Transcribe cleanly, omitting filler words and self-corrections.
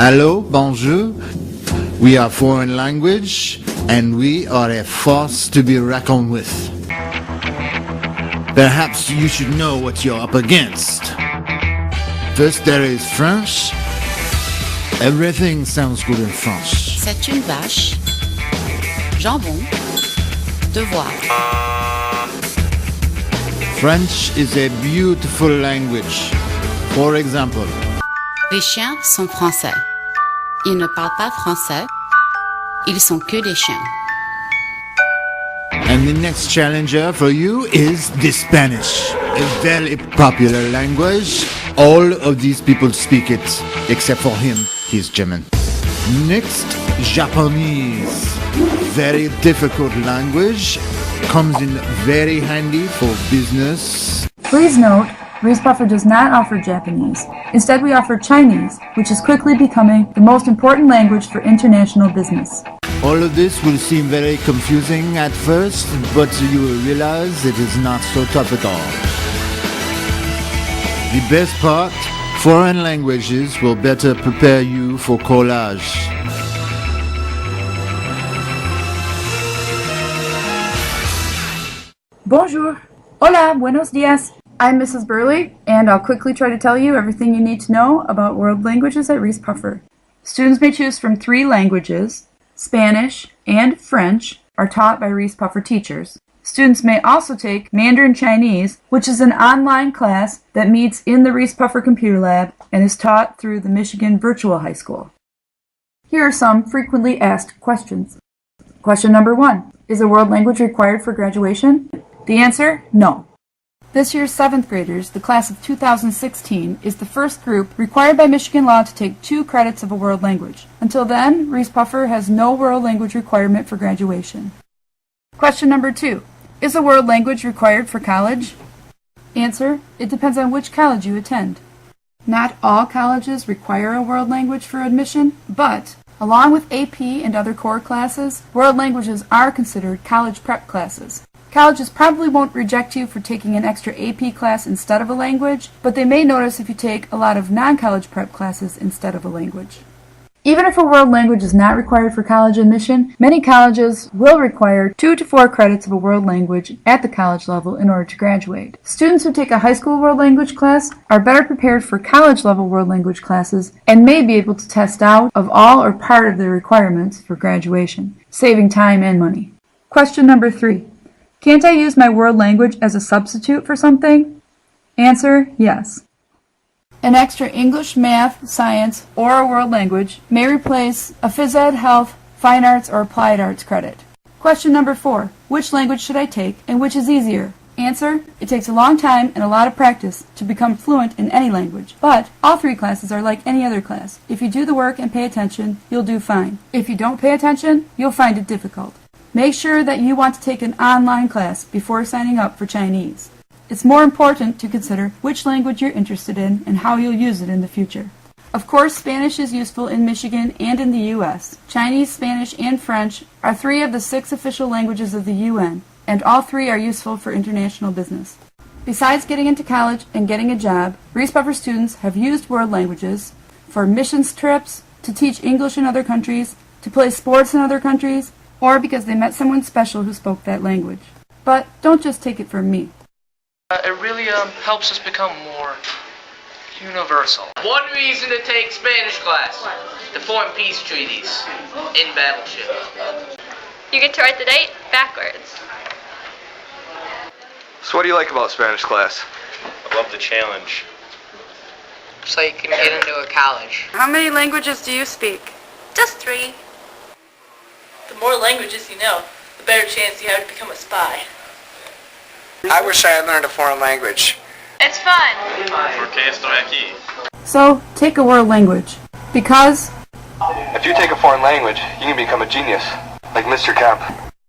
Hello, bonjour. We are foreign language, and we are a force to be reckoned with. Perhaps you should know what you're up against. First, there is French. Everything sounds good in French. C'est une vache. Jambon. Devoir. French is a beautiful language. For example, Les chiens sont français. Ils ne parlent pas français. Ils sont que des chiens. and the next challenger for you is the Spanish, a very popular language. All of these people speak it, except for him, he's German. Next, Japanese. Very difficult language, comes in very handy for business. Please note, Reeths-Puffer does not offer Japanese. Instead, we offer Chinese, which is quickly becoming the most important language for international business. All of this will seem very confusing at first, but you will realize it is not so tough at all. The best part, foreign languages will better prepare you for collage. Bonjour. Hola, buenos dias. I'm Mrs. Burley, and I'll quickly try to tell you everything you need to know about world languages at Reeths-Puffer. Students may choose from 3 languages. Spanish and French are taught by Reeths-Puffer teachers. Students may also take Mandarin Chinese, which is an online class that meets in the Reeths-Puffer Computer Lab and is taught through the Michigan Virtual High School. Here are some frequently asked questions. Question number 1. Is a world language required for graduation? The answer, no. This year's 7th graders, the class of 2016, is the first group required by Michigan law to take 2 credits of a world language. Until then, Reeths-Puffer has no world language requirement for graduation. Question number 2. Is a world language required for college? Answer, it depends on which college you attend. Not all colleges require a world language for admission, but along with AP and other core classes, world languages are considered college prep classes. Colleges probably won't reject you for taking an extra AP class instead of a language, but they may notice if you take a lot of non-college prep classes instead of a language. Even if a world language is not required for college admission, many colleges will require 2 to 4 credits of a world language at the college level in order to graduate. Students who take a high school world language class are better prepared for college level world language classes and may be able to test out of all or part of the requirements for graduation, saving time and money. Question number 3. Can't I use my world language as a substitute for something? Answer, yes. An extra English, math, science, or a world language may replace a phys ed, health, fine arts, or applied arts credit. Question number 4. Which language should I take and which is easier? Answer, it takes a long time and a lot of practice to become fluent in any language, but all 3 classes are like any other class. If you do the work and pay attention, you'll do fine. If you don't pay attention, you'll find it difficult. Make sure that you want to take an online class before signing up for Chinese. It's more important to consider which language you're interested in and how you'll use it in the future. Of course, Spanish is useful in Michigan and in the U.S. Chinese, Spanish, and French are 3 of the 6 official languages of the UN, and all 3 are useful for international business. Besides getting into college and getting a job, Reeths-Puffer students have used world languages for missions trips, to teach English in other countries, to play sports in other countries, or because they met someone special who spoke that language. But don't just take it from me. It really helps us become more universal. One reason to take Spanish class, to form peace treaties in battleship. You get to write the date backwards. So what do you like about Spanish class? I love the challenge. So you can get into a college. How many languages do you speak? Just 3. The more languages you know, the better chance you have to become a spy. I wish I had learned a foreign language. It's fun. Porque estoy aquí. So, take a world language. Because If you take a foreign language, you can become a genius, like Mr. Kemp.